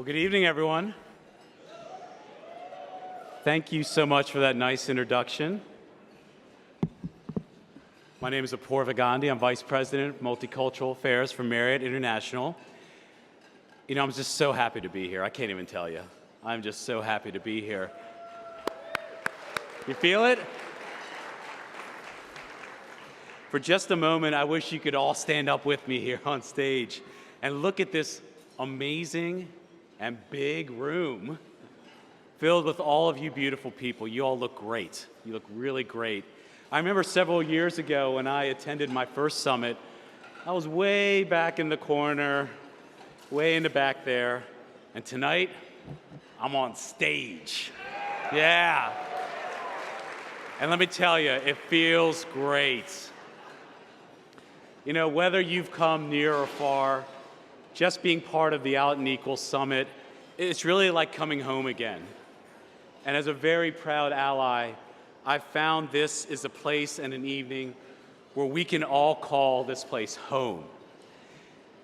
Well, good evening, everyone. Thank you so much for that nice introduction. My name is Apoorva Gandhi. I'm Vice President of Multicultural Affairs for Marriott International. You know, I'm just so happy to be here. I can't even tell you. I'm just so happy to be here. You feel it? For just a moment, I wish you could all stand up with me here on stage and look at this amazing and big room filled with all of you beautiful people. You all look great. You look really great. I remember several years ago when I attended my first summit, I was way back in the corner, way in the back there, and tonight, I'm on stage. Yeah. And let me tell you, it feels great. You know, whether you've come near or far, just being part of the Out and Equal Summit, it's really like coming home again. And as a very proud ally, I've found this is a place and an evening where we can all call this place home.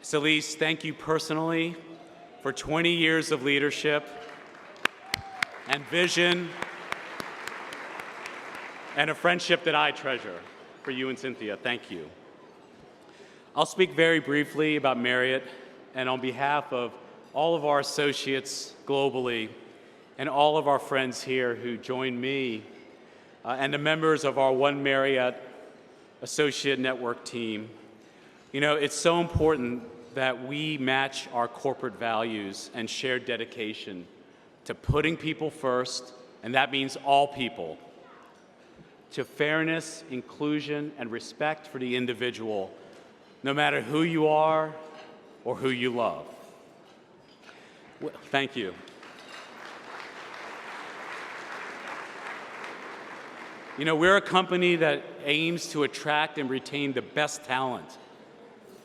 Celeste, thank you personally for 20 years of leadership and vision and a friendship that I treasure for you and Cynthia. Thank you. I'll speak very briefly about Marriott, and on behalf of all of our associates globally and all of our friends here who join me and the members of our One Marriott Associate Network team, you know, it's so important that we match our corporate values and shared dedication to putting people first, and that means all people, to fairness, inclusion, and respect for the individual, no matter who you are or who you love. Well, thank you. You know, we're a company that aims to attract and retain the best talent,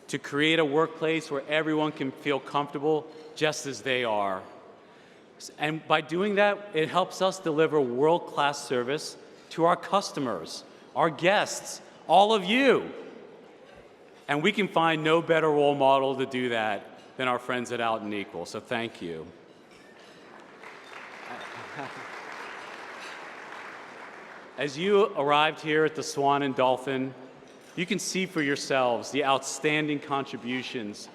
to create a workplace where everyone can feel comfortable just as they are. And by doing that, it helps us deliver world-class service to our customers, our guests, all of you. And we can find no better role model to do that than our friends at Out and Equal, so thank you. As you arrived here at the Swan and Dolphin, you can see for yourselves the outstanding contributions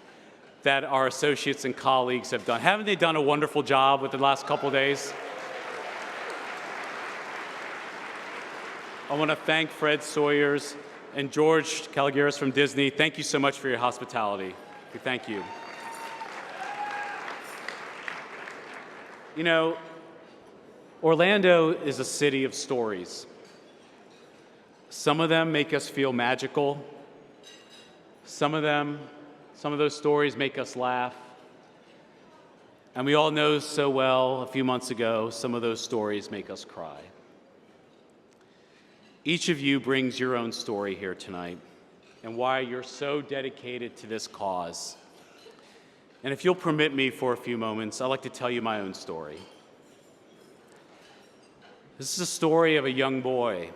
that our associates and colleagues have done. Haven't they done a wonderful job with the last couple days? I want to thank Fred Sawyers and George Caligaris from Disney. Thank you so much for your hospitality. Thank you. You know, Orlando is a city of stories. Some of them make us feel magical. Some of those stories make us laugh. And we all know so well a few months ago, some of those stories make us cry. Each of you brings your own story here tonight and why you're so dedicated to this cause. And if you'll permit me for a few moments, I'd like to tell you my own story. This is a story of a young boy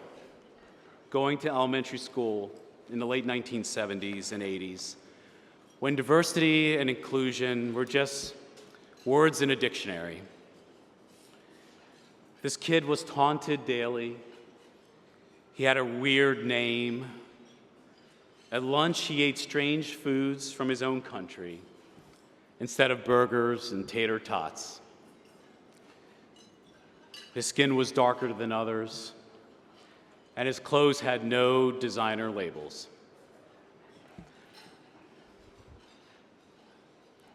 going to elementary school in the late 1970s and 80s, when diversity and inclusion were just words in a dictionary. This kid was taunted daily. He had a weird name. At lunch, he ate strange foods from his own country instead of burgers and tater tots. His skin was darker than others, and his clothes had no designer labels.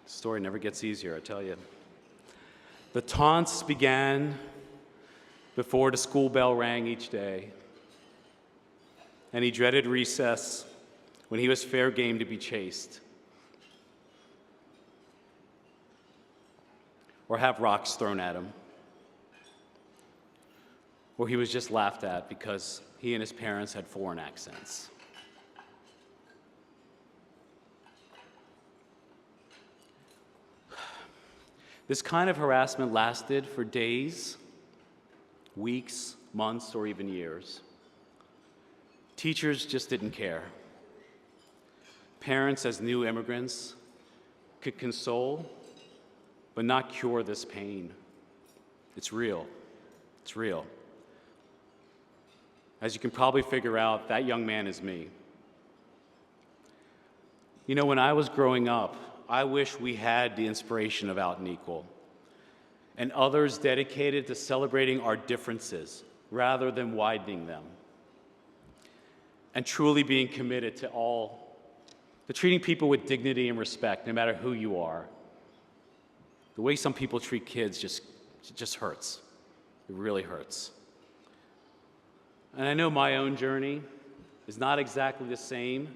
The story never gets easier, I tell you. The taunts began before the school bell rang each day, and he dreaded recess when he was fair game to be chased or have rocks thrown at him, or he was just laughed at because he and his parents had foreign accents. This kind of harassment lasted for days, weeks, months, or even years. Teachers just didn't care. Parents, as new immigrants, could console but not cure this pain. It's real. It's real. As you can probably figure out, that young man is me. You know, when I was growing up, I wish we had the inspiration of Out and Equal and others dedicated to celebrating our differences rather than widening them, and truly being committed to treating people with dignity and respect, no matter who you are. The way some people treat kids just hurts. It really hurts. And I know my own journey is not exactly the same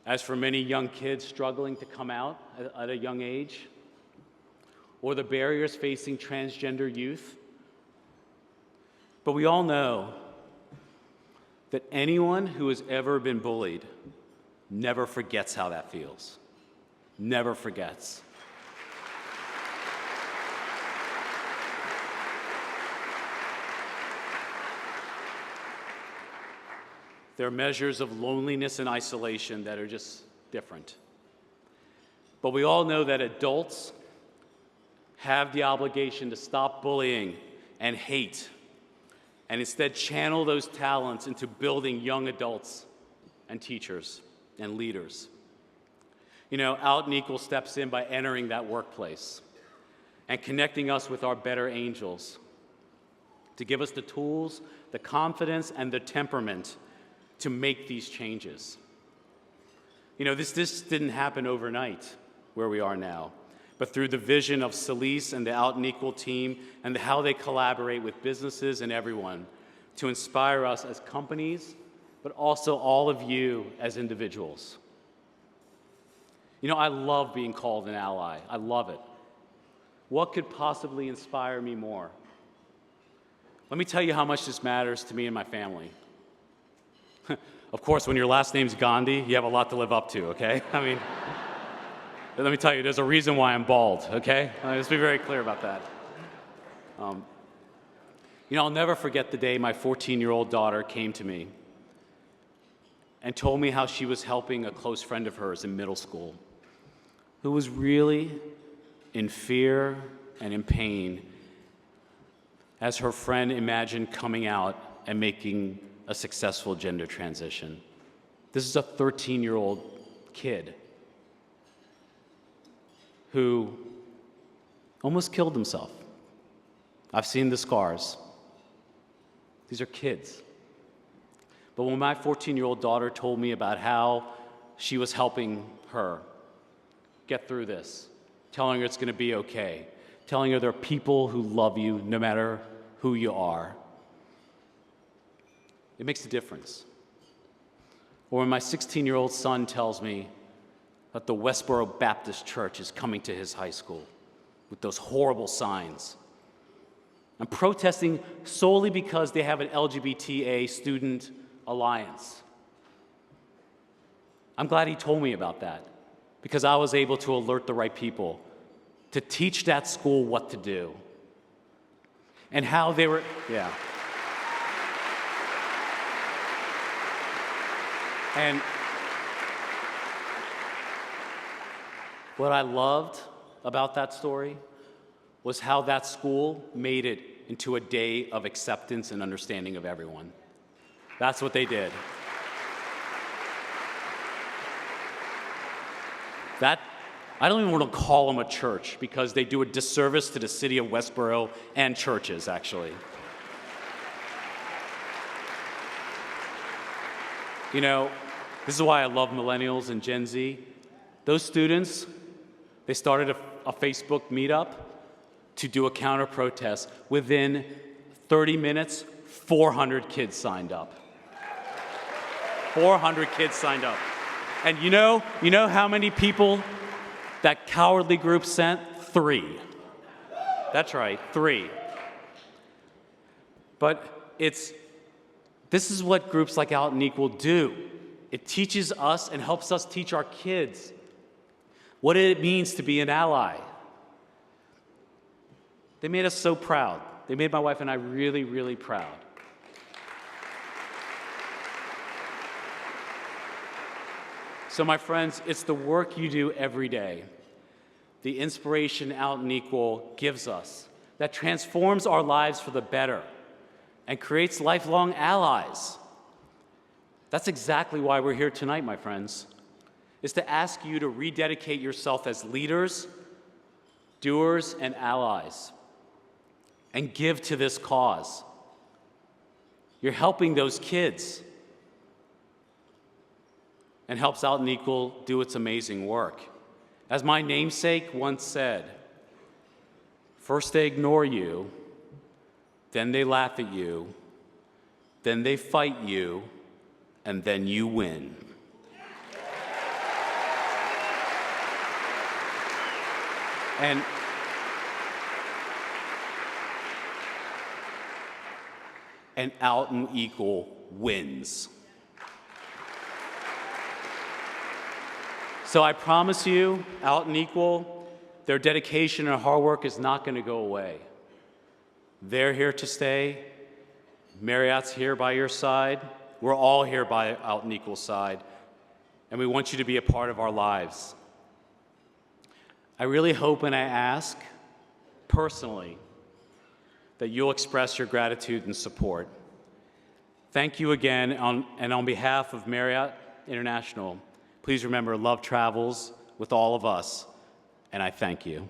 as for many young kids struggling to come out at a young age, or the barriers facing transgender youth. But we all know that anyone who has ever been bullied never forgets how that feels. Never forgets. There are measures of loneliness and isolation that are just different. But we all know that adults have the obligation to stop bullying and hate, and instead channel those talents into building young adults and teachers and leaders. You know, Out and Equal steps in by entering that workplace and connecting us with our better angels to give us the tools, the confidence, and the temperament to make these changes. You know, this didn't happen overnight where we are now, but through the vision of Celise and the Out and Equal team and how they collaborate with businesses and everyone to inspire us as companies, but also all of you as individuals. You know, I love being called an ally. I love it. What could possibly inspire me more? Let me tell you how much this matters to me and my family. Of course, when your last name's Gandhi, you have a lot to live up to, okay? I mean, let me tell you, there's a reason why I'm bald, okay? Let's be very clear about that. You know, I'll never forget the day my 14-year-old daughter came to me and told me how she was helping a close friend of hers in middle school who was really in fear and in pain as her friend imagined coming out and making a successful gender transition. This is a 13-year-old kid who almost killed himself. I've seen the scars. These are kids. But when my 14-year-old daughter told me about how she was helping her get through this, telling her it's going to be okay, telling her there are people who love you no matter who you are, it makes a difference. Or when my 16-year-old son tells me that the Westboro Baptist Church is coming to his high school with those horrible signs. I'm protesting solely because they have an LGBTA student alliance. I'm glad he told me about that because I was able to alert the right people to teach that school what to do and how they were, yeah. And what I loved about that story was how that school made it into a day of acceptance and understanding of everyone. That's what they did. That, I don't even want to call them a church because they do a disservice to the city of Westboro and churches, actually. You know, this is why I love millennials and Gen Z. Those students, they started a Facebook meetup to do a counter-protest. Within 30 minutes, 400 kids signed up. 400 kids signed up. And you know how many people that cowardly group sent? 3. That's right, 3. But this is what groups like Out and Equal do. It teaches us and helps us teach our kids what it means to be an ally. They made us so proud. They made my wife and I really, really proud. So my friends, it's the work you do every day the inspiration Out and Equal gives us that transforms our lives for the better and creates lifelong allies. That's exactly why we're here tonight, my friends, is to ask you to rededicate yourself as leaders, doers, and allies, and give to this cause. You're helping those kids and helps Out and Equal do its amazing work. As my namesake once said, first they ignore you, then they laugh at you, then they fight you, and then you win. And Out and Equal wins. So I promise you, Out and Equal, their dedication and hard work is not going to go away. They're here to stay. Marriott's here by your side. We're all here by Out and Equal's side, and we want you to be a part of our lives. I really hope and I ask, personally, that you'll express your gratitude and support. Thank you again, and on behalf of Marriott International, please remember love travels with all of us, and I thank you.